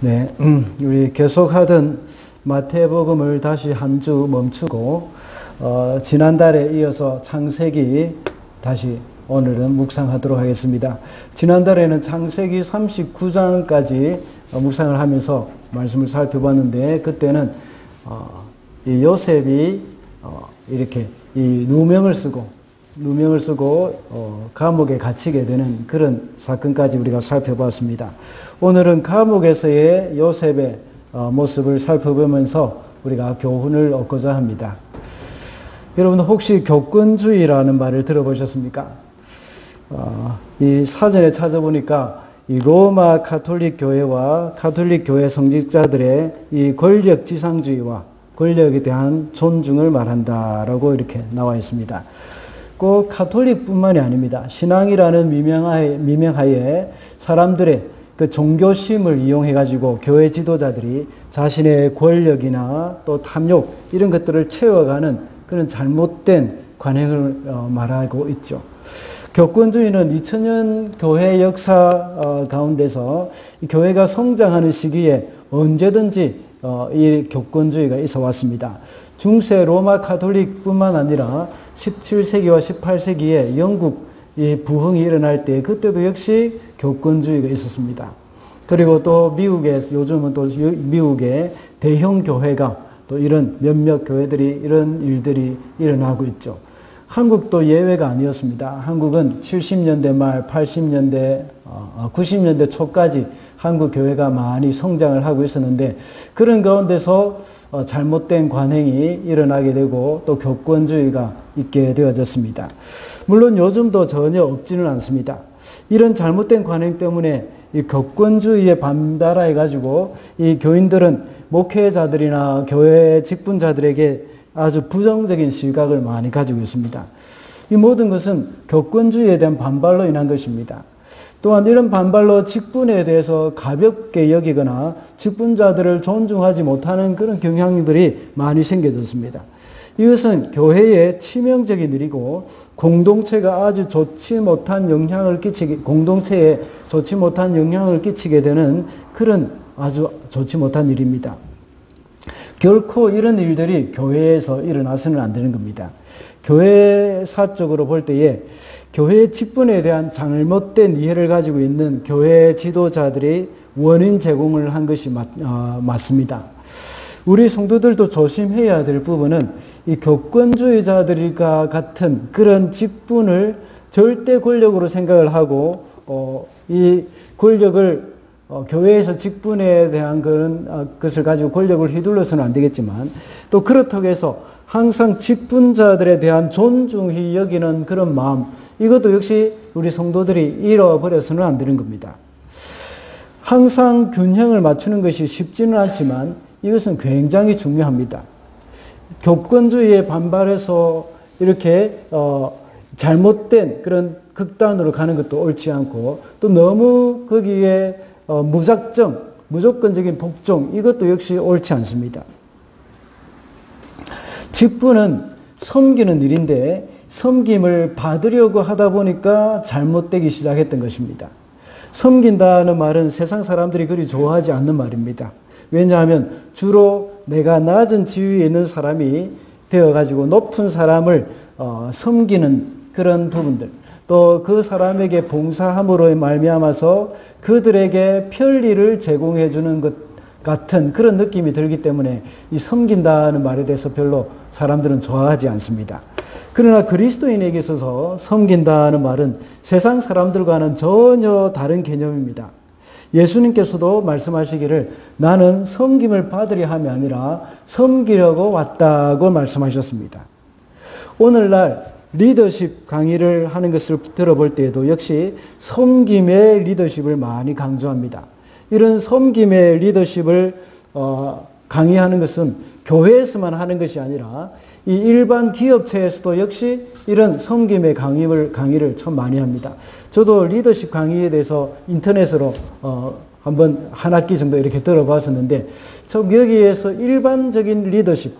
네. 우리 계속하던 마태복음을 다시 한 주 멈추고, 지난달에 이어서 창세기 다시 오늘은 묵상하도록 하겠습니다. 지난달에는 창세기 39장까지 묵상을 하면서 말씀을 살펴봤는데, 그때는 이 요셉이 이렇게 이 누명을 쓰고 감옥에 갇히게 되는 그런 사건까지 우리가 살펴봤습니다. 오늘은 감옥에서의 요셉의 모습을 살펴보면서 우리가 교훈을 얻고자 합니다. 여러분 혹시 교권주의라는 말을 들어보셨습니까? 이 사전에 찾아보니까 이 로마 가톨릭 교회와 가톨릭 교회 성직자들의 이 권력 지상주의와 권력에 대한 존중을 말한다라고 이렇게 나와 있습니다. 꼭 가톨릭뿐만이 아닙니다. 신앙이라는 미명하에 사람들의 그 종교심을 이용해 가지고 교회 지도자들이 자신의 권력이나 또 탐욕 이런 것들을 채워가는 그런 잘못된 관행을 말하고 있죠. 교권주의는 2000년 교회 역사 가운데서 교회가 성장하는 시기에 언제든지 이 교권주의가 있어 왔습니다. 중세 로마 가톨릭뿐만 아니라 17세기와 18세기에 영국 부흥이 일어날 때 그때도 역시 교권주의가 있었습니다. 그리고 또 요즘은 또 미국의 대형 교회가 또 이런 몇몇 교회들이 이런 일들이 일어나고 있죠. 한국도 예외가 아니었습니다. 한국은 70년대 말, 80년대, 90년대 초까지 한국 교회가 많이 성장을 하고 있었는데, 그런 가운데서 잘못된 관행이 일어나게 되고 또 교권주의가 있게 되어졌습니다. 물론 요즘도 전혀 없지는 않습니다. 이런 잘못된 관행 때문에 이 교권주의에 반발해 가지고 이 교인들은 목회자들이나 교회 직분자들에게 아주 부정적인 시각을 많이 가지고 있습니다. 이 모든 것은 교권주의에 대한 반발로 인한 것입니다. 또한 이런 반발로 직분에 대해서 가볍게 여기거나 직분자들을 존중하지 못하는 그런 경향들이 많이 생겨졌습니다. 이것은 교회에 치명적인 일이고 공동체에 좋지 못한 영향을 끼치게 되는 그런 아주 좋지 못한 일입니다. 결코 이런 일들이 교회에서 일어나서는 안 되는 겁니다. 교회사적으로 볼 때에 교회 직분에 대한 잘못된 이해를 가지고 있는 교회 지도자들이 원인 제공을 한 것이 맞습니다. 우리 성도들도 조심해야 될 부분은 이 교권주의자들과 같은 그런 직분을 절대 권력으로 생각을 하고 이 권력을 교회에서 직분에 대한 그런 것을 가지고 권력을 휘둘러서는 안 되겠지만, 또 그렇다고 해서 항상 직분자들에 대한 존중히 여기는 그런 마음, 이것도 역시 우리 성도들이 잃어버려서는 안 되는 겁니다. 항상 균형을 맞추는 것이 쉽지는 않지만 이것은 굉장히 중요합니다. 교권주의에 반발해서 이렇게 잘못된 그런 극단으로 가는 것도 옳지 않고, 또 너무 거기에 무조건적인 복종, 이것도 역시 옳지 않습니다. 직분은 섬기는 일인데 섬김을 받으려고 하다 보니까 잘못되기 시작했던 것입니다. 섬긴다는 말은 세상 사람들이 그리 좋아하지 않는 말입니다. 왜냐하면 주로 내가 낮은 지위에 있는 사람이 되어가지고 높은 사람을 섬기는 그런 부분들, 또 그 사람에게 봉사함으로 말미암아서 그들에게 편리를 제공해 주는 것 같은 그런 느낌이 들기 때문에 이 섬긴다는 말에 대해서 별로 사람들은 좋아하지 않습니다. 그러나 그리스도인에게 있어서 섬긴다는 말은 세상 사람들과는 전혀 다른 개념입니다. 예수님께서도 말씀하시기를 나는 섬김을 받으려 함이 아니라 섬기려고 왔다고 말씀하셨습니다. 오늘날 리더십 강의를 하는 것을 들어볼 때에도 역시 섬김의 리더십을 많이 강조합니다. 이런 섬김의 리더십을 강의하는 것은 교회에서만 하는 것이 아니라 이 일반 기업체에서도 역시 이런 섬김의 강의를 참 많이 합니다. 저도 리더십 강의에 대해서 인터넷으로 한번 한 학기 정도 이렇게 들어봤었는데, 여기에서 일반적인 리더십,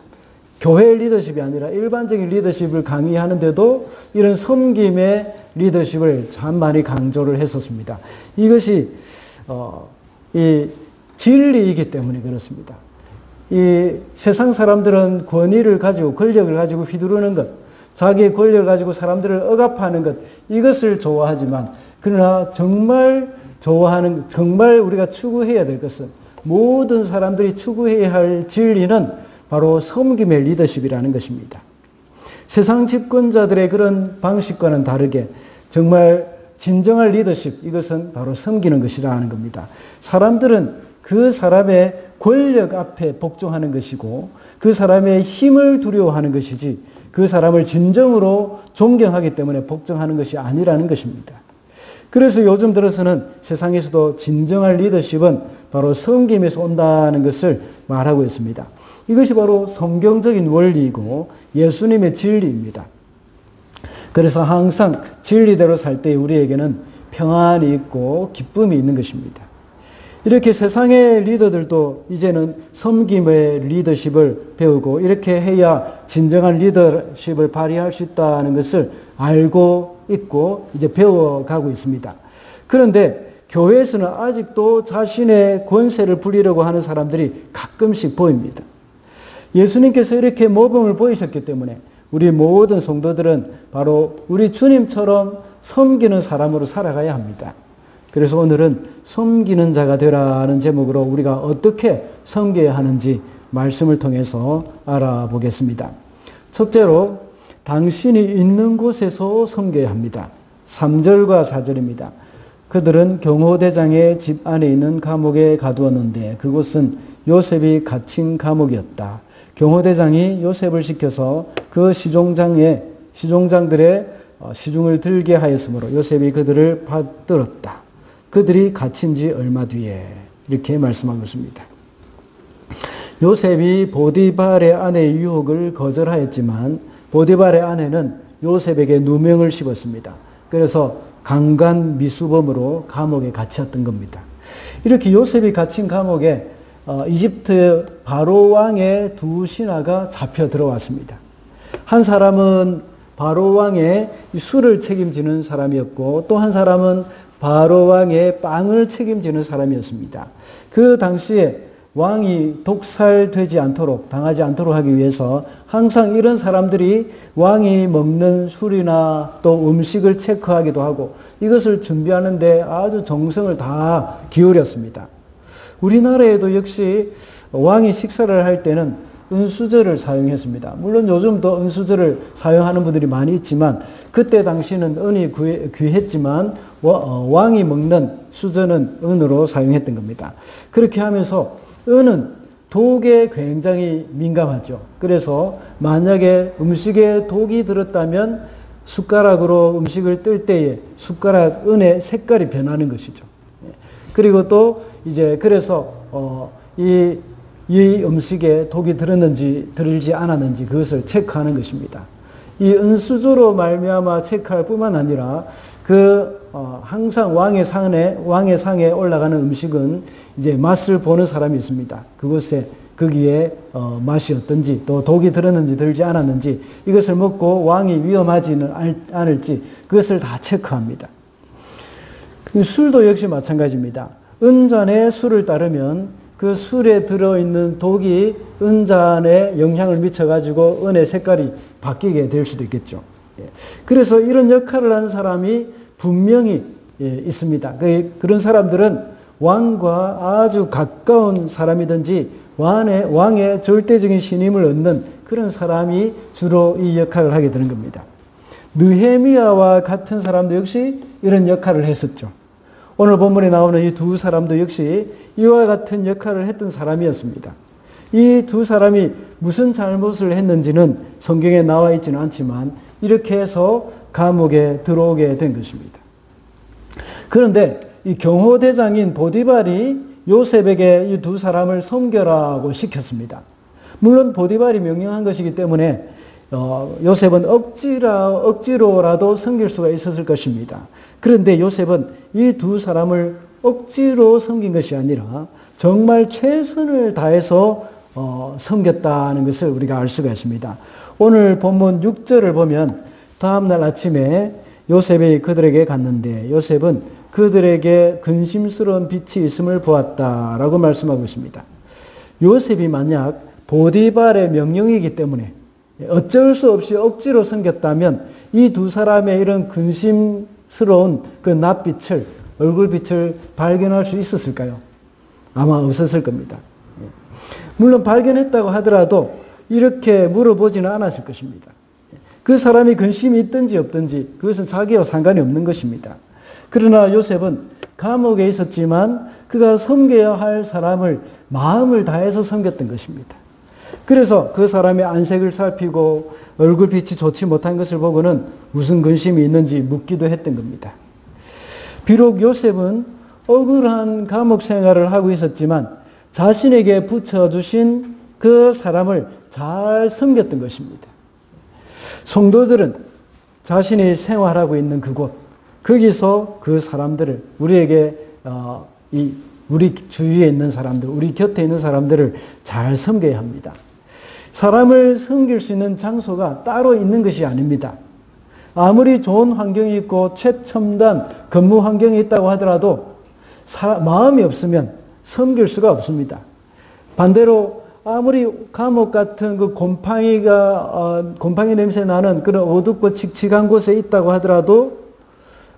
교회 리더십이 아니라 일반적인 리더십을 강의하는데도 이런 섬김의 리더십을 참 많이 강조를 했었습니다. 이것이 이 진리이기 때문에 그렇습니다. 이 세상 사람들은 권위를 가지고 권력을 가지고 휘두르는 것, 자기의 권력을 가지고 사람들을 억압하는 것, 이것을 좋아하지만 그러나 정말 좋아하는, 정말 우리가 추구해야 될 것은, 모든 사람들이 추구해야 할 진리는 바로 섬김의 리더십이라는 것입니다. 세상 집권자들의 그런 방식과는 다르게 정말 진정한 리더십, 이것은 바로 섬기는 것이라는 겁니다. 사람들은 그 사람의 권력 앞에 복종하는 것이고 그 사람의 힘을 두려워하는 것이지 그 사람을 진정으로 존경하기 때문에 복종하는 것이 아니라는 것입니다. 그래서 요즘 들어서는 세상에서도 진정한 리더십은 바로 섬김에서 온다는 것을 말하고 있습니다. 이것이 바로 성경적인 원리이고 예수님의 진리입니다. 그래서 항상 진리대로 살 때 우리에게는 평안이 있고 기쁨이 있는 것입니다. 이렇게 세상의 리더들도 이제는 섬김의 리더십을 배우고 이렇게 해야 진정한 리더십을 발휘할 수 있다는 것을 알고 있고 이제 배워가고 있습니다. 그런데 교회에서는 아직도 자신의 권세를 부리려고 하는 사람들이 가끔씩 보입니다. 예수님께서 이렇게 모범을 보이셨기 때문에 우리 모든 성도들은 바로 우리 주님처럼 섬기는 사람으로 살아가야 합니다. 그래서 오늘은 섬기는 자가 되라는 제목으로 우리가 어떻게 섬겨야 하는지 말씀을 통해서 알아보겠습니다. 첫째로 당신이 있는 곳에서 섬겨야 합니다. 3절과 4절입니다. 그들은 경호대장의 집 안에 있는 감옥에 가두었는데 그곳은 요셉이 갇힌 감옥이었다. 경호대장이 요셉을 시켜서 그 시종장들의 시중을 들게 하였으므로 요셉이 그들을 받들었다. 그들이 갇힌 지 얼마 뒤에 이렇게 말씀하고 있습니다. 요셉이 보디발의 아내의 유혹을 거절하였지만 보디발의 아내는 요셉에게 누명을 씌웠습니다. 그래서 강간 미수범으로 감옥에 갇혔던 겁니다. 이렇게 요셉이 갇힌 감옥에 이집트 바로 왕의 두 신하가 잡혀 들어왔습니다. 한 사람은 바로 왕의 술을 책임지는 사람이었고 또 한 사람은 바로 왕의 빵을 책임지는 사람이었습니다. 그 당시에 왕이 독살되지 않도록, 당하지 않도록 하기 위해서 항상 이런 사람들이 왕이 먹는 술이나 또 음식을 체크하기도 하고 이것을 준비하는데 아주 정성을 다 기울였습니다. 우리나라에도 역시 왕이 식사를 할 때는 은수저를 사용했습니다. 물론 요즘도 은수저를 사용하는 분들이 많이 있지만 그때 당시는 은이 귀했지만 왕이 먹는 수저는 은으로 사용했던 겁니다. 그렇게 하면서 은은 독에 굉장히 민감하죠. 그래서 만약에 음식에 독이 들었다면 숟가락으로 음식을 뜰 때에 숟가락 은의 색깔이 변하는 것이죠. 그리고 또 이제 그래서 이 음식에 독이 들었는지 들지 않았는지 그것을 체크하는 것입니다. 이 은수저로 말미암아 체크할 뿐만 아니라 항상 왕의 상에 올라가는 음식은 이제 맛을 보는 사람이 있습니다. 거기에 맛이 어떤지 또 독이 들었는지 들지 않았는지 이것을 먹고 왕이 위험하지는 않을지 그것을 다 체크합니다. 술도 역시 마찬가지입니다. 은잔에 술을 따르면 그 술에 들어있는 독이 은잔에 영향을 미쳐가지고 은의 색깔이 바뀌게 될 수도 있겠죠. 그래서 이런 역할을 하는 사람이 분명히 있습니다. 그런 사람들은 왕과 아주 가까운 사람이든지 왕의 절대적인 신임을 얻는 그런 사람이 주로 이 역할을 하게 되는 겁니다. 느헤미야와 같은 사람도 역시 이런 역할을 했었죠. 오늘 본문에 나오는 이 두 사람도 역시 이와 같은 역할을 했던 사람이었습니다. 이 두 사람이 무슨 잘못을 했는지는 성경에 나와 있지는 않지만 이렇게 해서 감옥에 들어오게 된 것입니다. 그런데 이 경호대장인 보디발이 요셉에게 이 두 사람을 섬겨라고 시켰습니다. 물론 보디발이 명령한 것이기 때문에 요셉은 억지로라도 섬길 수가 있었을 것입니다. 그런데 요셉은 이 두 사람을 억지로 섬긴 것이 아니라 정말 최선을 다해서 섬겼다는 것을 우리가 알 수가 있습니다. 오늘 본문 6절을 보면 다음날 아침에 요셉이 그들에게 갔는데 요셉은 그들에게 근심스러운 빛이 있음을 보았다라고 말씀하고 있습니다. 요셉이 만약 보디발의 명령이기 때문에 어쩔 수 없이 억지로 섬겼다면 이 두 사람의 이런 근심스러운 그 낯빛을, 얼굴빛을 발견할 수 있었을까요? 아마 없었을 겁니다. 물론 발견했다고 하더라도 이렇게 물어보지는 않았을 것입니다. 그 사람이 근심이 있든지 없든지 그것은 자기와 상관이 없는 것입니다. 그러나 요셉은 감옥에 있었지만 그가 섬겨야 할 사람을 마음을 다해서 섬겼던 것입니다. 그래서 그 사람의 안색을 살피고 얼굴빛이 좋지 못한 것을 보고는 무슨 근심이 있는지 묻기도 했던 겁니다. 비록 요셉은 억울한 감옥 생활을 하고 있었지만 자신에게 붙여주신 그 사람을 잘 섬겼던 것입니다. 성도들은 자신이 생활하고 있는 그곳, 거기서 그 사람들을 우리에게 우리 주위에 있는 사람들, 우리 곁에 있는 사람들을 잘 섬겨야 합니다. 사람을 섬길 수 있는 장소가 따로 있는 것이 아닙니다. 아무리 좋은 환경이 있고 최첨단 근무 환경이 있다고 하더라도 마음이 없으면 섬길 수가 없습니다. 반대로 아무리 감옥 같은 그 곰팡이 냄새 나는 그런 어둡고 칙칙한 곳에 있다고 하더라도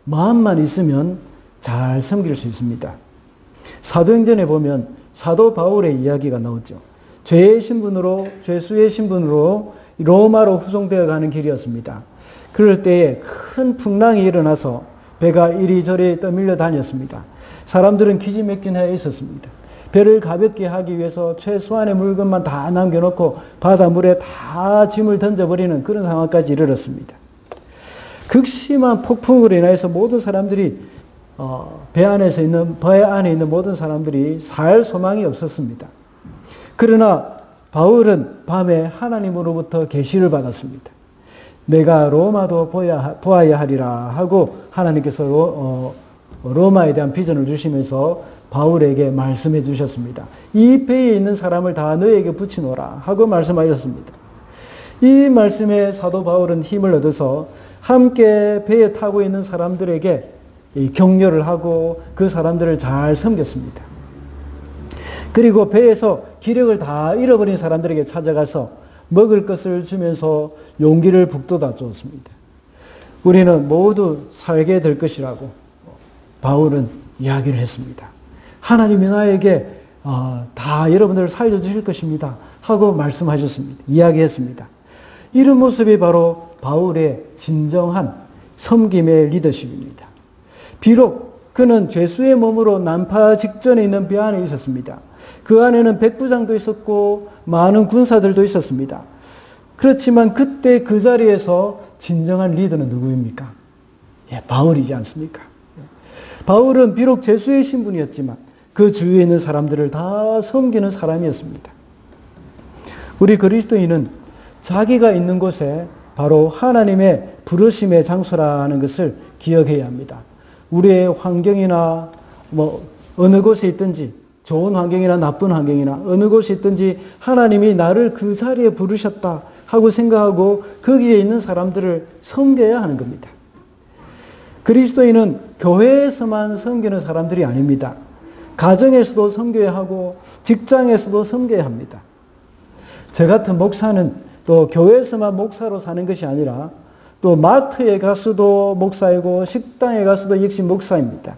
마음만 있으면 잘 섬길 수 있습니다. 사도행전에 보면 사도 바울의 이야기가 나오죠. 죄수의 신분으로 로마로 후송되어 가는 길이었습니다. 그럴 때에 큰 풍랑이 일어나서 배가 이리저리 떠밀려 다녔습니다. 사람들은 기지맥진해 있었습니다. 배를 가볍게 하기 위해서 최소한의 물건만 다 남겨놓고 바닷물에 다 짐을 던져버리는 그런 상황까지 이르렀습니다. 극심한 폭풍으로 인해서 모든 사람들이 배 안에 있는 모든 사람들이 살 소망이 없었습니다. 그러나 바울은 밤에 하나님으로부터 계시를 받았습니다. 내가 로마도 보아야 하리라 하고 하나님께서 로마에 대한 비전을 주시면서 바울에게 말씀해 주셨습니다. 이 배에 있는 사람을 다 너에게 붙이노라 하고 말씀하셨습니다. 이 말씀에 사도 바울은 힘을 얻어서 함께 배에 타고 있는 사람들에게 격려를 하고 그 사람들을 잘 섬겼습니다. 그리고 배에서 기력을 다 잃어버린 사람들에게 찾아가서 먹을 것을 주면서 용기를 북돋아 주었습니다. 우리는 모두 살게 될 것이라고 바울은 이야기를 했습니다. 하나님이 나에게 다 여러분들을 살려주실 것입니다 하고 말씀하셨습니다. 이야기했습니다. 이런 모습이 바로 바울의 진정한 섬김의 리더십입니다. 비록 그는 죄수의 몸으로 난파 직전에 있는 배 안에 있었습니다. 그 안에는 백부장도 있었고 많은 군사들도 있었습니다. 그렇지만 그때 그 자리에서 진정한 리더는 누구입니까? 바울이지 않습니까? 바울은 비록 죄수의 신분이었지만 그 주위에 있는 사람들을 다 섬기는 사람이었습니다. 우리 그리스도인은 자기가 있는 곳에 바로 하나님의 부르심의 장소라는 것을 기억해야 합니다. 우리의 환경이나 어느 곳에 있든지 좋은 환경이나 나쁜 환경이나 어느 곳에 있든지 하나님이 나를 그 자리에 부르셨다 하고 생각하고 거기에 있는 사람들을 섬겨야 하는 겁니다. 그리스도인은 교회에서만 섬기는 사람들이 아닙니다. 가정에서도 섬겨야 하고 직장에서도 섬겨야 합니다. 저 같은 목사는 또 교회에서만 목사로 사는 것이 아니라 또 마트에 가서도 목사이고 식당에 가서도 역시 목사입니다.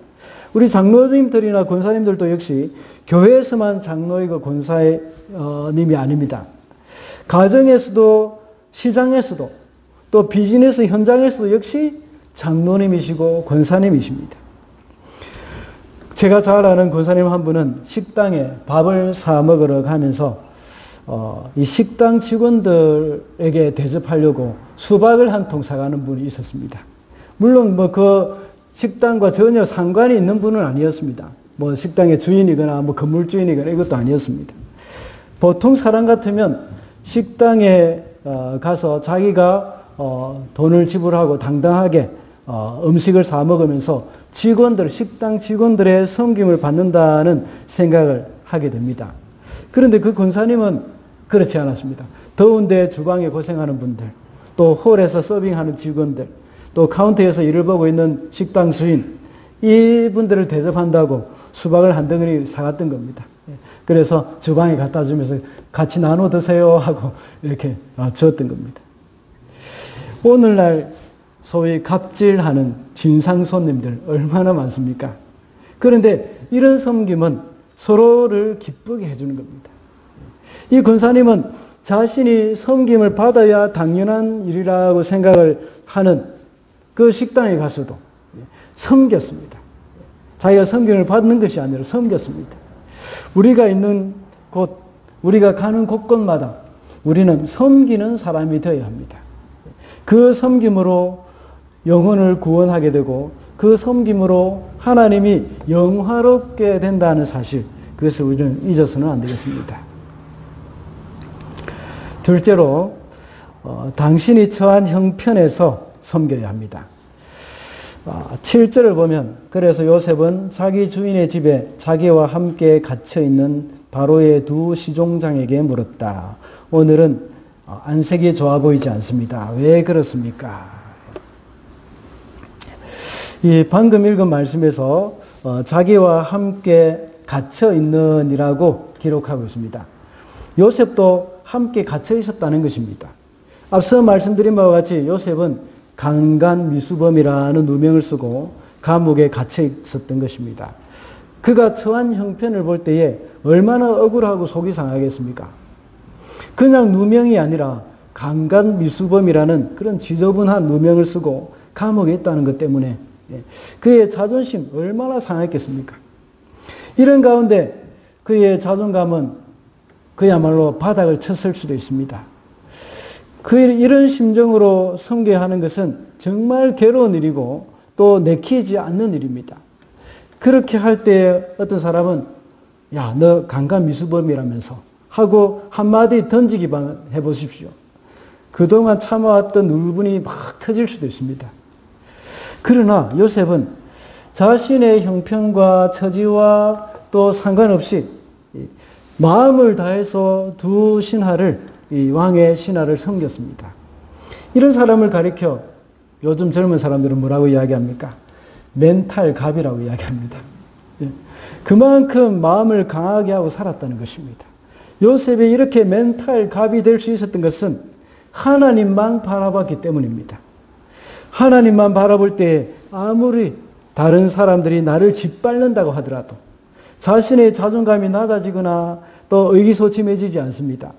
우리 장로님들이나 권사님들도 역시 교회에서만 장로이고 권사님이 아닙니다. 가정에서도 시장에서도 또 비즈니스 현장에서도 역시 장로님이시고 권사님이십니다. 제가 잘 아는 권사님 한 분은 식당에 밥을 사 먹으러 가면서 이 식당 직원들에게 대접하려고 수박을 한 통 사가는 분이 있었습니다. 물론 그 식당과 전혀 상관이 있는 분은 아니었습니다. 식당의 주인이거나 건물 주인이거나 이것도 아니었습니다. 보통 사람 같으면 식당에 가서 자기가 돈을 지불하고 당당하게 음식을 사 먹으면서 식당 직원들의 섬김을 받는다는 생각을 하게 됩니다. 그런데 그 권사님은 그렇지 않았습니다. 더운데 주방에 고생하는 분들, 또 홀에서 서빙하는 직원들, 또 카운터에서 일을 보고 있는 식당 주인, 이분들을 대접한다고 수박을 한 덩어리 사갔던 겁니다. 그래서 주방에 갖다 주면서 같이 나눠 드세요 하고 이렇게 주었던 겁니다. 오늘날 소위 갑질하는 진상 손님들 얼마나 많습니까? 그런데 이런 섬김은 서로를 기쁘게 해주는 겁니다. 이 권사님은 자신이 섬김을 받아야 당연한 일이라고 생각을 하는 그 식당에 가서도 섬겼습니다. 자기가 섬김을 받는 것이 아니라 섬겼습니다. 우리가 있는 곳, 우리가 가는 곳곳마다 우리는 섬기는 사람이 되어야 합니다. 그 섬김으로 영혼을 구원하게 되고 그 섬김으로 하나님이 영화롭게 된다는 사실, 그것을 우리는 잊어서는 안 되겠습니다. 둘째로 당신이 처한 형편에서 섬겨야 합니다. 7절을 보면 그래서 요셉은 자기 주인의 집에 자기와 함께 갇혀있는 바로의 두 시종장에게 물었다. 오늘은 안색이 좋아 보이지 않습니다. 왜 그렇습니까? 이 방금 읽은 말씀에서 자기와 함께 갇혀있는 이라고 기록하고 있습니다. 요셉도 함께 갇혀 있었다는 것입니다. 앞서 말씀드린 바와 같이 요셉은 강간미수범이라는 누명을 쓰고 감옥에 갇혀 있었던 것입니다. 그가 처한 형편을 볼 때에 얼마나 억울하고 속이 상하겠습니까? 그냥 누명이 아니라 강간미수범이라는 그런 지저분한 누명을 쓰고 감옥에 있다는 것 때문에 그의 자존심 얼마나 상했겠습니까? 이런 가운데 그의 자존감은 그야말로 바닥을 쳤을 수도 있습니다. 이런 심정으로 섬겨야 하는 것은 정말 괴로운 일이고 또 내키지 않는 일입니다. 그렇게 할 때 어떤 사람은 야, 너 강간미수범이라면서 하고 한마디 던지기만 해보십시오. 그동안 참아왔던 울분이 막 터질 수도 있습니다. 그러나 요셉은 자신의 형편과 처지와 또 상관없이 마음을 다해서 두 신하를, 이 왕의 신하를 섬겼습니다. 이런 사람을 가리켜 요즘 젊은 사람들은 뭐라고 이야기합니까? 멘탈 갑이라고 이야기합니다. 그만큼 마음을 강하게 하고 살았다는 것입니다. 요셉이 이렇게 멘탈 갑이 될 수 있었던 것은 하나님만 바라봤기 때문입니다. 하나님만 바라볼 때 아무리 다른 사람들이 나를 짓밟는다고 하더라도 자신의 자존감이 낮아지거나 또 의기소침해지지 않습니다.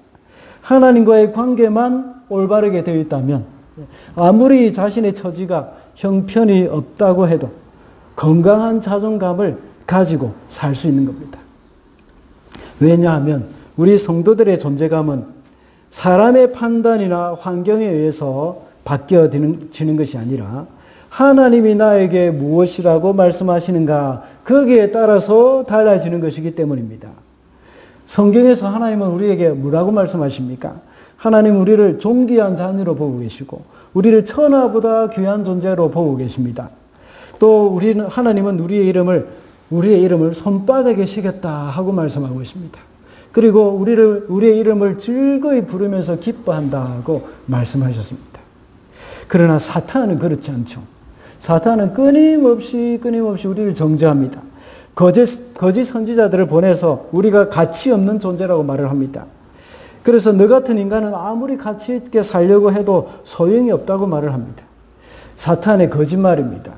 하나님과의 관계만 올바르게 되어 있다면 아무리 자신의 처지가 형편이 없다고 해도 건강한 자존감을 가지고 살 수 있는 겁니다. 왜냐하면 우리 성도들의 존재감은 사람의 판단이나 환경에 의해서 바뀌어지는 것이 아니라 하나님이 나에게 무엇이라고 말씀하시는가 거기에 따라서 달라지는 것이기 때문입니다. 성경에서 하나님은 우리에게 뭐라고 말씀하십니까? 하나님 우리를 존귀한 자녀로 보고 계시고 우리를 천하보다 귀한 존재로 보고 계십니다. 또 하나님은 우리의 이름을 손바닥에 새겼다 하고 말씀하고 있습니다. 그리고 우리의 이름을 즐거이 부르면서 기뻐한다고 말씀하셨습니다. 그러나 사탄은 그렇지 않죠. 사탄은 끊임없이 우리를 정죄합니다. 거짓 선지자들을 보내서 우리가 가치 없는 존재라고 말을 합니다. 그래서 너 같은 인간은 아무리 가치 있게 살려고 해도 소용이 없다고 말을 합니다. 사탄의 거짓말입니다.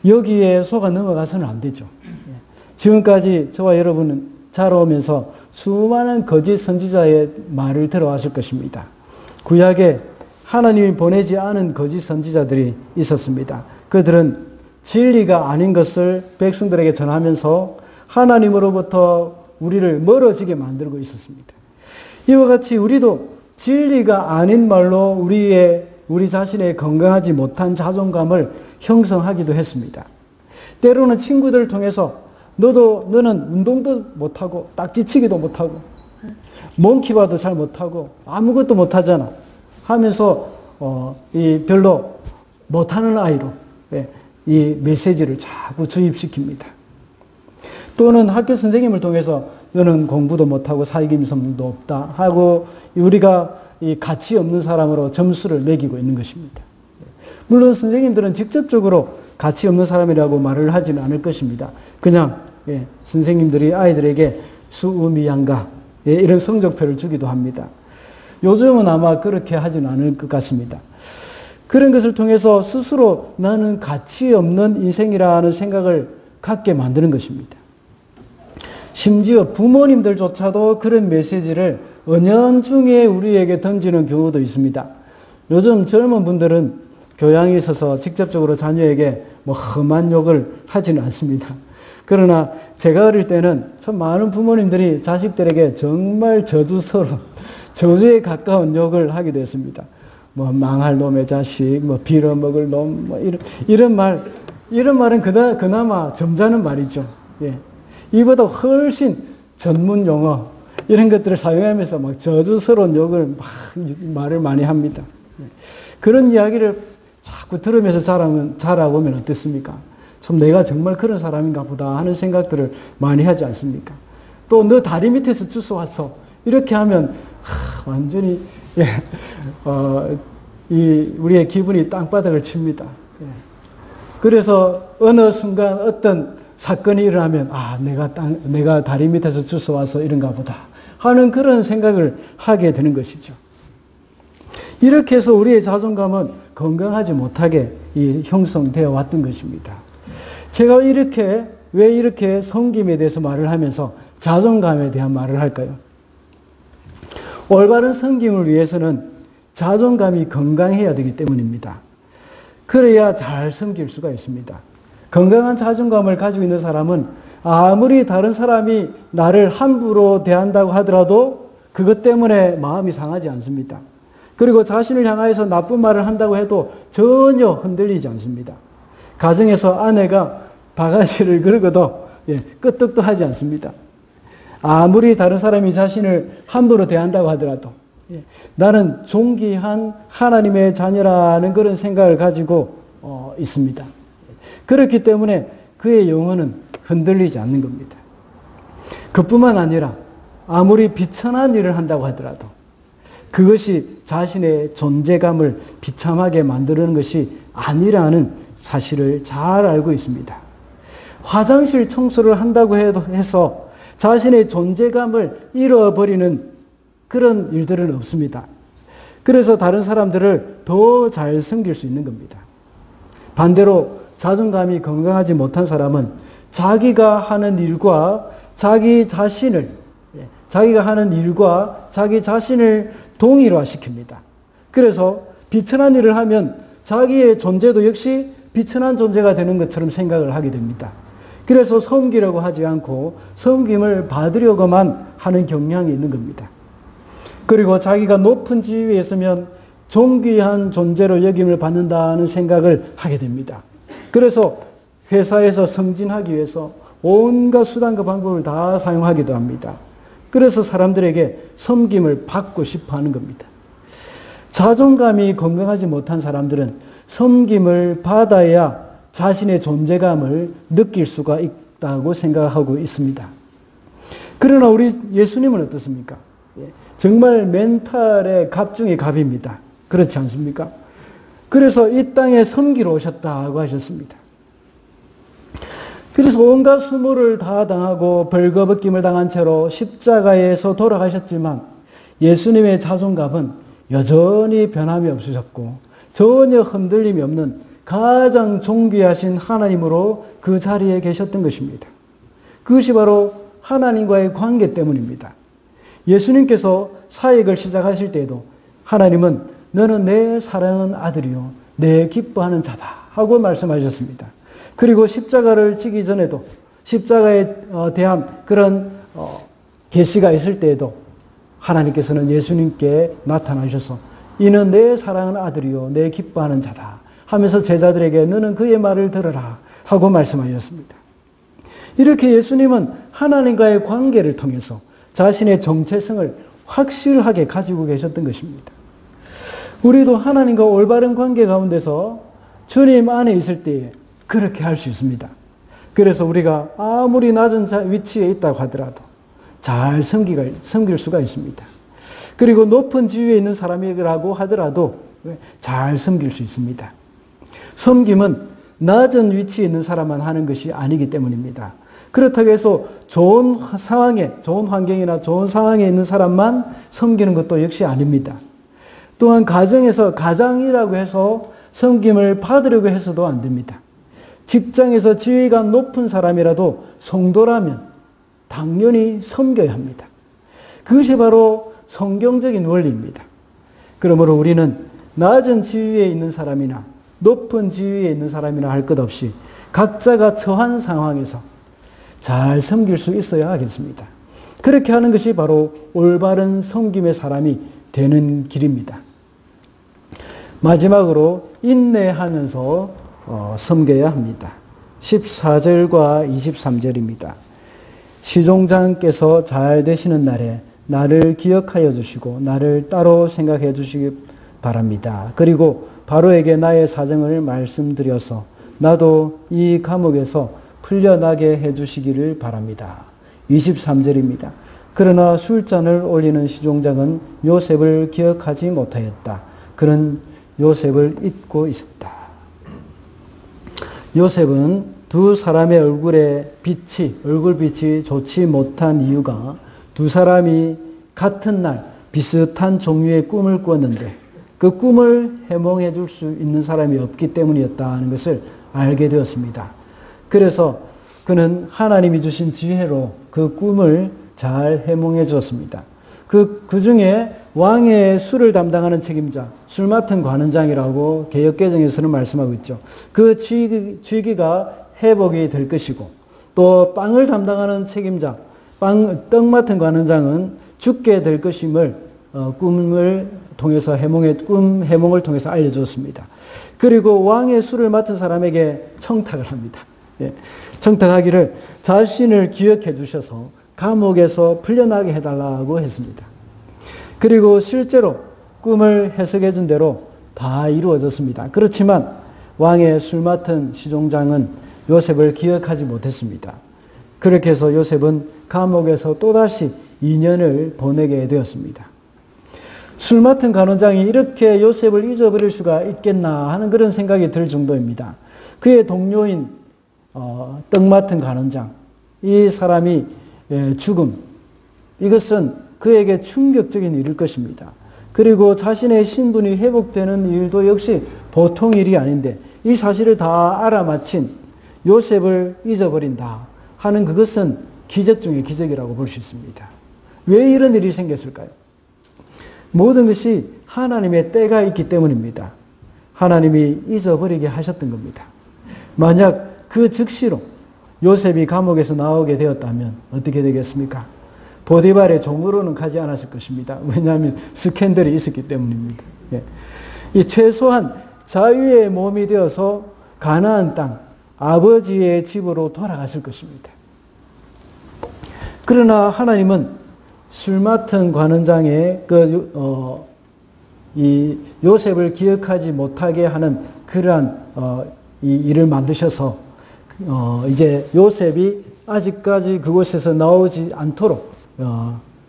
여기에 속아 넘어가서는 안 되죠. 지금까지 저와 여러분은 자라오면서 수많은 거짓 선지자의 말을 들어왔을 것입니다. 구약에 하나님이 보내지 않은 거짓 선지자들이 있었습니다. 그들은 진리가 아닌 것을 백성들에게 전하면서 하나님으로부터 우리를 멀어지게 만들고 있었습니다. 이와 같이 우리도 진리가 아닌 말로 우리 자신의 건강하지 못한 자존감을 형성하기도 했습니다. 때로는 친구들을 통해서 너는 운동도 못하고 딱지치기도 못하고 몽키바도 잘 못하고 아무것도 못하잖아 하면서 별로 못하는 아이로 이 메시지를 자꾸 주입시킵니다. 또는 학교 선생님을 통해서 너는 공부도 못하고 사회기능성도 없다 하고 우리가 이 가치 없는 사람으로 점수를 매기고 있는 것입니다. 물론 선생님들은 직접적으로 가치 없는 사람이라고 말을 하지는 않을 것입니다. 그냥 선생님들이 아이들에게 수의미양가 이런 성적표를 주기도 합니다. 요즘은 아마 그렇게 하지는 않을 것 같습니다. 그런 것을 통해서 스스로 나는 가치 없는 인생이라는 생각을 갖게 만드는 것입니다. 심지어 부모님들조차도 그런 메시지를 은연중에 우리에게 던지는 경우도 있습니다. 요즘 젊은 분들은 교양에 있어서 직접적으로 자녀에게 험한 욕을 하지는 않습니다. 그러나 제가 어릴 때는 참 많은 부모님들이 자식들에게 정말 저주스러운, 저주에 가까운 욕을 하게 됐습니다. 망할 놈의 자식, 빌어먹을 놈, 이런 말은 그나마 점잖은 말이죠. 이보다 훨씬 전문 용어, 이런 것들을 사용하면서 저주스러운 욕을 말을 많이 합니다. 그런 이야기를 자꾸 들으면서 자라보면 어떻습니까? 참 내가 정말 그런 사람인가 보다 하는 생각들을 많이 하지 않습니까? 또 너 다리 밑에서 주워왔어. 이렇게 하면 완전히 우리의 기분이 땅바닥을 칩니다. 그래서 어느 순간 어떤 사건이 일어나면 내가 다리 밑에서 주워와서 이런가 보다 하는 그런 생각을 하게 되는 것이죠. 이렇게 해서 우리의 자존감은 건강하지 못하게 형성되어 왔던 것입니다. 제가 왜 이렇게 섬김에 대해서 말을 하면서 자존감에 대한 말을 할까요? 올바른 섬김을 위해서는 자존감이 건강해야 되기 때문입니다. 그래야 잘 섬길 수가 있습니다. 건강한 자존감을 가지고 있는 사람은 아무리 다른 사람이 나를 함부로 대한다고 하더라도 그것 때문에 마음이 상하지 않습니다. 그리고 자신을 향하여서 나쁜 말을 한다고 해도 전혀 흔들리지 않습니다. 가정에서 아내가 바가지를 긁어도 끄떡도 하지 않습니다. 아무리 다른 사람이 자신을 함부로 대한다고 하더라도 나는 존귀한 하나님의 자녀라는 그런 생각을 가지고 있습니다. 그렇기 때문에 그의 영혼은 흔들리지 않는 겁니다. 그뿐만 아니라 아무리 비천한 일을 한다고 하더라도 그것이 자신의 존재감을 비참하게 만드는 것이 아니라는 사실을 잘 알고 있습니다. 화장실 청소를 한다고 해서 자신의 존재감을 잃어버리는 그런 일들은 없습니다. 그래서 다른 사람들을 더 잘 섬길 수 있는 겁니다. 반대로 자존감이 건강하지 못한 사람은 자기가 하는 일과 자기 자신을 동일화시킵니다. 그래서 비천한 일을 하면 자기의 존재도 역시 비천한 존재가 되는 것처럼 생각을 하게 됩니다. 그래서 섬기려고 하지 않고 섬김을 받으려고만 하는 경향이 있는 겁니다. 그리고 자기가 높은 지위에 있으면 존귀한 존재로 여김을 받는다는 생각을 하게 됩니다. 그래서 회사에서 승진하기 위해서 온갖 수단과 방법을 다 사용하기도 합니다. 그래서 사람들에게 섬김을 받고 싶어 하는 겁니다. 자존감이 건강하지 못한 사람들은 섬김을 받아야 자신의 존재감을 느낄 수가 있다고 생각하고 있습니다. 그러나 우리 예수님은 어떻습니까? 정말 멘탈의 갑 중의 갑입니다. 그렇지 않습니까? 그래서 이 땅에 섬기러 오셨다고 하셨습니다. 그래서 온갖 수모를 다 당하고 벌거벗김을 당한 채로 십자가에서 돌아가셨지만 예수님의 자존감은 여전히 변함이 없으셨고 전혀 흔들림이 없는 가장 존귀하신 하나님으로 그 자리에 계셨던 것입니다. 그것이 바로 하나님과의 관계 때문입니다. 예수님께서 사역을 시작하실 때에도 하나님은 너는 내 사랑하는 아들이요 내 기뻐하는 자다 하고 말씀하셨습니다. 그리고 십자가를 지기 전에도 십자가에 대한 그런 계시가 있을 때에도 하나님께서는 예수님께 나타나셔서 이는 내 사랑하는 아들이요 내 기뻐하는 자다 하면서 제자들에게 너는 그의 말을 들으라 하고 말씀하셨습니다. 이렇게 예수님은 하나님과의 관계를 통해서 자신의 정체성을 확실하게 가지고 계셨던 것입니다. 우리도 하나님과 올바른 관계 가운데서 주님 안에 있을 때에 그렇게 할 수 있습니다. 그래서 우리가 아무리 낮은 위치에 있다고 하더라도 잘 섬길 수가 있습니다. 그리고 높은 지위에 있는 사람이라고 하더라도 잘 섬길 수 있습니다. 섬김은 낮은 위치에 있는 사람만 하는 것이 아니기 때문입니다. 그렇다고 해서 좋은 상황에, 좋은 환경이나 좋은 상황에 있는 사람만 섬기는 것도 역시 아닙니다. 또한 가정에서 가장이라고 해서 섬김을 받으려고 해서도 안 됩니다. 직장에서 지위가 높은 사람이라도 성도라면 당연히 섬겨야 합니다. 그것이 바로 성경적인 원리입니다. 그러므로 우리는 낮은 지위에 있는 사람이나 높은 지위에 있는 사람이나 할 것 없이 각자가 처한 상황에서 잘 섬길 수 있어야 하겠습니다. 그렇게 하는 것이 바로 올바른 섬김의 사람이 되는 길입니다. 마지막으로 인내하면서 섬겨야 합니다. 14절과 23절입니다. 시종장께서 잘 되시는 날에 나를 기억하여 주시고 나를 따로 생각해 주시기 바랍니다. 그리고 바로에게 나의 사정을 말씀드려서 나도 이 감옥에서 풀려나게 해 주시기를 바랍니다. 23절입니다. 그러나 술잔을 올리는 시종장은 요셉을 기억하지 못하였다. 그는 요셉을 잊고 있었다. 요셉은 두 사람의 얼굴빛이 좋지 못한 이유가 두 사람이 같은 날 비슷한 종류의 꿈을 꾸었는데 그 꿈을 해몽해 줄 수 있는 사람이 없기 때문이었다는 것을 알게 되었습니다. 그래서 그는 하나님이 주신 지혜로 그 꿈을 잘 해몽해 주었습니다. 그 중에 왕의 술을 담당하는 책임자, 술 맡은 관원장이라고 개역개정에서는 말씀하고 있죠. 그 직위가 회복이 될 것이고 또 빵을 담당하는 책임자, 떡 맡은 관원장은 죽게 될 것임을 꿈을 통해서 꿈 해몽을 통해서 알려주었습니다. 그리고 왕의 술을 맡은 사람에게 청탁을 합니다. 예, 청탁하기를 자신을 기억해 주셔서 감옥에서 풀려나게 해달라고 했습니다. 그리고 실제로 꿈을 해석해 준 대로 다 이루어졌습니다. 그렇지만 왕의 술 맡은 시종장은 요셉을 기억하지 못했습니다. 그렇게 해서 요셉은 감옥에서 또다시 2년을 보내게 되었습니다. 술 맡은 간원장이 이렇게 요셉을 잊어버릴 수가 있겠나 하는 그런 생각이 들 정도입니다. 그의 동료인 떡 맡은 간원장, 이 사람이 죽음, 이것은 그에게 충격적인 일일 것입니다. 그리고 자신의 신분이 회복되는 일도 역시 보통 일이 아닌데 이 사실을 다 알아맞힌 요셉을 잊어버린다 하는 그것은 기적 중의 기적이라고 볼 수 있습니다. 왜 이런 일이 생겼을까요? 모든 것이 하나님의 때가 있기 때문입니다. 하나님이 잊어버리게 하셨던 겁니다. 만약 그 즉시로 요셉이 감옥에서 나오게 되었다면 어떻게 되겠습니까? 보디발의 종으로는 가지 않았을 것입니다. 왜냐하면 스캔들이 있었기 때문입니다. 예. 이 최소한 자유의 몸이 되어서 가나안 땅, 아버지의 집으로 돌아갔을 것입니다. 그러나 하나님은 술 맡은 관원장의 이 요셉을 기억하지 못하게 하는 그러한 이 일을 만드셔서 이제 요셉이 아직까지 그곳에서 나오지 않도록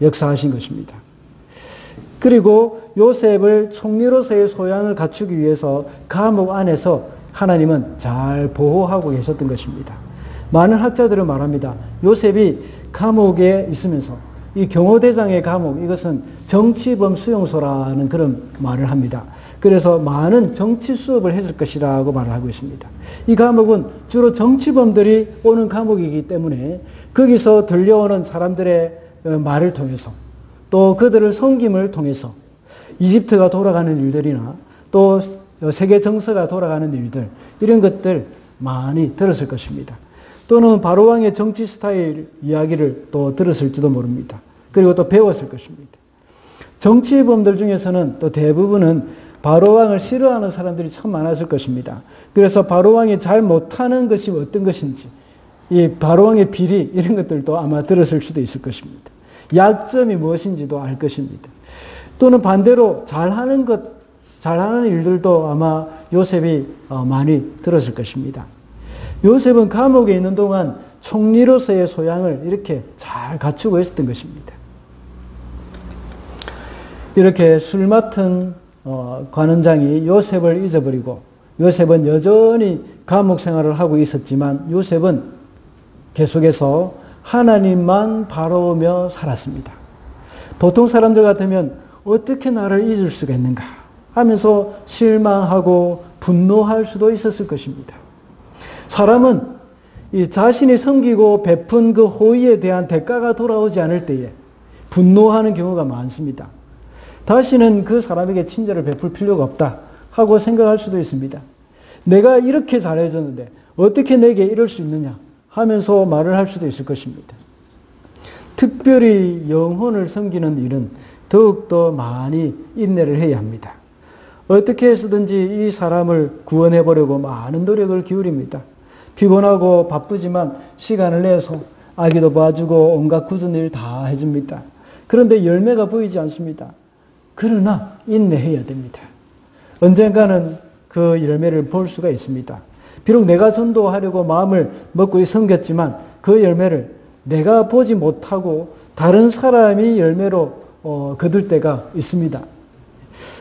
역사하신 것입니다. 그리고 요셉을 총리로서의 소양을 갖추기 위해서 감옥 안에서 하나님은 잘 보호하고 계셨던 것입니다. 많은 학자들은 말합니다. 요셉이 감옥에 있으면서 이 경호대장의 감옥, 이것은 정치범 수용소라는 그런 말을 합니다. 그래서 많은 정치 수업을 했을 것이라고 말을 하고 있습니다. 이 감옥은 주로 정치범들이 오는 감옥이기 때문에 거기서 들려오는 사람들의 말을 통해서 또 그들을 섬김을 통해서 이집트가 돌아가는 일들이나 또 세계 정서가 돌아가는 일들, 이런 것들 많이 들었을 것입니다. 또는 바로왕의 정치 스타일 이야기를 또 들었을지도 모릅니다. 그리고 또 배웠을 것입니다. 정치범들 중에서는 또 대부분은 바로왕을 싫어하는 사람들이 참 많았을 것입니다. 그래서 바로왕이 잘 못하는 것이 어떤 것인지, 이 바로왕의 비리, 이런 것들도 아마 들었을 수도 있을 것입니다. 약점이 무엇인지도 알 것입니다. 또는 반대로 잘하는 일들도 아마 요셉이 많이 들었을 것입니다. 요셉은 감옥에 있는 동안 총리로서의 소양을 이렇게 잘 갖추고 있었던 것입니다. 이렇게 술 맡은 관원장이 요셉을 잊어버리고 요셉은 여전히 감옥 생활을 하고 있었지만 요셉은 계속해서 하나님만 바라보며 살았습니다. 보통 사람들 같으면 어떻게 나를 잊을 수가 있는가 하면서 실망하고 분노할 수도 있었을 것입니다. 사람은 이 자신이 섬기고 베푼 그 호의에 대한 대가가 돌아오지 않을 때에 분노하는 경우가 많습니다. 다시는 그 사람에게 친절을 베풀 필요가 없다 하고 생각할 수도 있습니다. 내가 이렇게 잘해줬는데 어떻게 내게 이럴 수 있느냐 하면서 말을 할 수도 있을 것입니다. 특별히 영혼을 섬기는 일은 더욱더 많이 인내를 해야 합니다. 어떻게 해서든지 이 사람을 구원해 보려고 많은 노력을 기울입니다. 피곤하고 바쁘지만 시간을 내서 아기도 봐주고 온갖 굳은 일 다 해줍니다. 그런데 열매가 보이지 않습니다. 그러나 인내해야 됩니다. 언젠가는 그 열매를 볼 수가 있습니다. 비록 내가 전도하려고 마음을 먹고 섬겼지만 그 열매를 내가 보지 못하고 다른 사람이 열매로 거둘 때가 있습니다.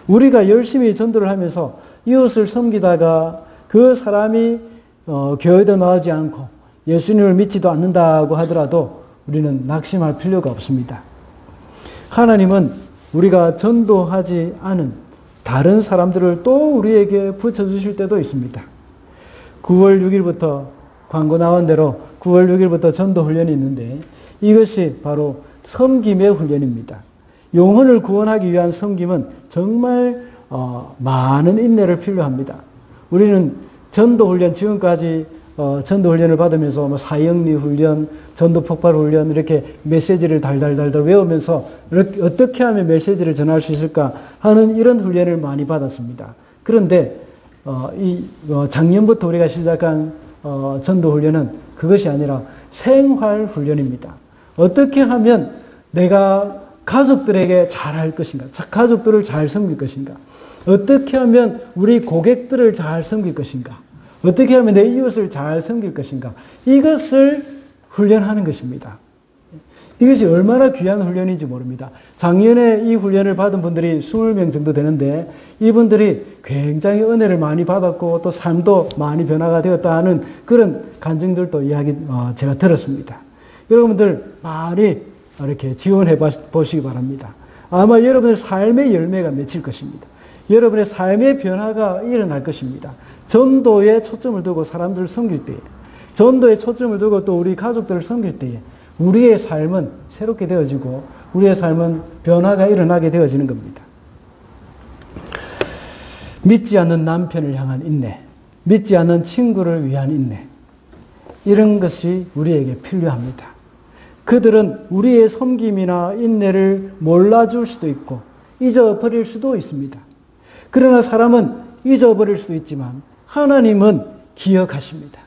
우리가 열심히 전도를 하면서 이웃을 섬기다가 그 사람이 교회도 나오지 않고 예수님을 믿지도 않는다고 하더라도 우리는 낙심할 필요가 없습니다. 하나님은 우리가 전도하지 않은 다른 사람들을 또 우리에게 붙여주실 때도 있습니다. 9월 6일부터 광고 나온 대로 9월 6일부터 전도훈련이 있는데 이것이 바로 섬김의 훈련입니다. 영혼을 구원하기 위한 섬김은 정말 많은 인내를 필요합니다. 우리는 전도훈련 지금까지 전도훈련을 받으면서 사형리 훈련, 전도폭발 훈련 이렇게 메시지를 달달달달 외우면서 어떻게 하면 메시지를 전할 수 있을까 하는 이런 훈련을 많이 받았습니다. 그런데 작년부터 우리가 시작한 전도훈련은 그것이 아니라 생활훈련입니다. 어떻게 하면 내가 가족들에게 잘할 것인가, 가족들을 잘 섬길 것인가, 어떻게 하면 우리 고객들을 잘 섬길 것인가, 어떻게 하면 내 이웃을 잘 섬길 것인가, 이것을 훈련하는 것입니다. 이것이 얼마나 귀한 훈련인지 모릅니다. 작년에 이 훈련을 받은 분들이 20명 정도 되는데 이분들이 굉장히 은혜를 많이 받았고 또 삶도 많이 변화가 되었다 하는 그런 간증들도 제가 들었습니다. 여러분들 많이 이렇게 지원해 보시기 바랍니다. 아마 여러분의 삶의 열매가 맺힐 것입니다. 여러분의 삶의 변화가 일어날 것입니다. 전도에 초점을 두고 사람들을 섬길 때에, 전도에 초점을 두고 또 우리 가족들을 섬길 때에 우리의 삶은 새롭게 되어지고 우리의 삶은 변화가 일어나게 되어지는 겁니다. 믿지 않는 남편을 향한 인내, 믿지 않는 친구를 위한 인내, 이런 것이 우리에게 필요합니다. 그들은 우리의 섬김이나 인내를 몰라줄 수도 있고 잊어버릴 수도 있습니다. 그러나 사람은 잊어버릴 수도 있지만 하나님은 기억하십니다.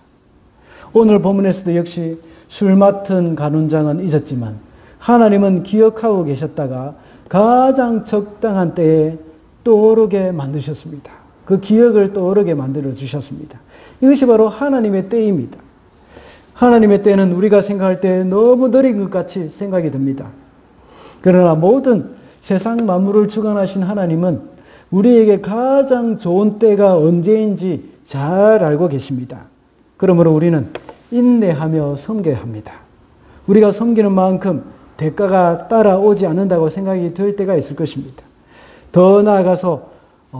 오늘 본문에서도 역시 술 맡은 간원장은 잊었지만 하나님은 기억하고 계셨다가 가장 적당한 때에 떠오르게 만드셨습니다. 그 기억을 떠오르게 만들어 주셨습니다. 이것이 바로 하나님의 때입니다. 하나님의 때는 우리가 생각할 때 너무 느린 것 같이 생각이 듭니다. 그러나 모든 세상 만물을 주관하신 하나님은 우리에게 가장 좋은 때가 언제인지 잘 알고 계십니다. 그러므로 우리는 인내하며 섬겨야 합니다. 우리가 섬기는 만큼 대가가 따라오지 않는다고 생각이 들 때가 있을 것입니다. 더 나아가서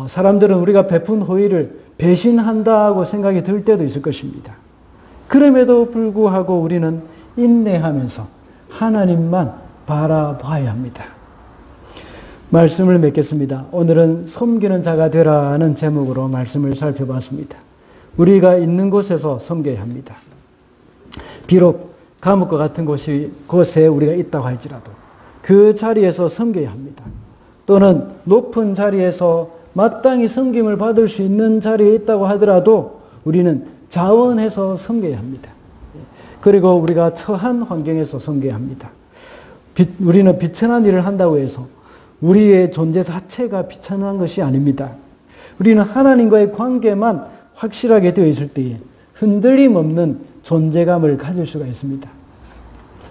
사람들은 우리가 베푼 호의를 배신한다고 생각이 들 때도 있을 것입니다. 그럼에도 불구하고 우리는 인내하면서 하나님만 바라봐야 합니다. 말씀을 맺겠습니다. 오늘은 섬기는 자가 되라는 제목으로 말씀을 살펴봤습니다. 우리가 있는 곳에서 섬겨야 합니다. 비록 감옥과 같은 곳에 우리가 있다고 할지라도 그 자리에서 섬겨야 합니다. 또는 높은 자리에서 마땅히 섬김을 받을 수 있는 자리에 있다고 하더라도 우리는 자원해서 섬겨야 합니다. 그리고 우리가 처한 환경에서 섬겨야 합니다. 우리는 비천한 일을 한다고 해서 우리의 존재 자체가 비천한 것이 아닙니다. 우리는 하나님과의 관계만 확실하게 되어 있을 때에 흔들림 없는 존재감을 가질 수가 있습니다.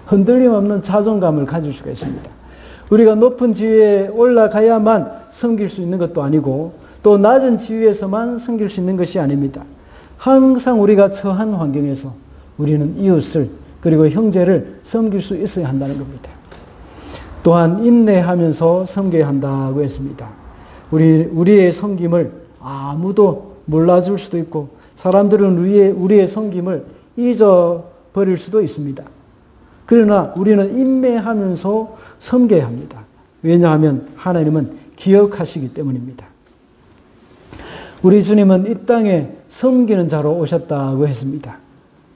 흔들림 없는 자존감을 가질 수가 있습니다. 우리가 높은 지위에 올라가야만 섬길 수 있는 것도 아니고 또 낮은 지위에서만 섬길 수 있는 것이 아닙니다. 항상 우리가 처한 환경에서 우리는 이웃을 그리고 형제를 섬길 수 있어야 한다는 겁니다. 또한 인내하면서 섬겨야 한다고 했습니다. 우리의 섬김을 아무도 몰라줄 수도 있고 사람들은 우리의 섬김을 잊어버릴 수도 있습니다. 그러나 우리는 인내하면서 섬겨야 합니다. 왜냐하면 하나님은 기억하시기 때문입니다. 우리 주님은 이 땅에 섬기는 자로 오셨다고 했습니다.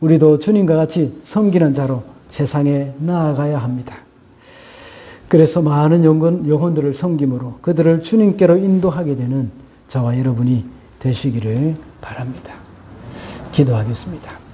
우리도 주님과 같이 섬기는 자로 세상에 나아가야 합니다. 그래서 많은 영혼들을 섬김으로 그들을 주님께로 인도하게 되는 저와 여러분이 되시기를 바랍니다. 기도하겠습니다.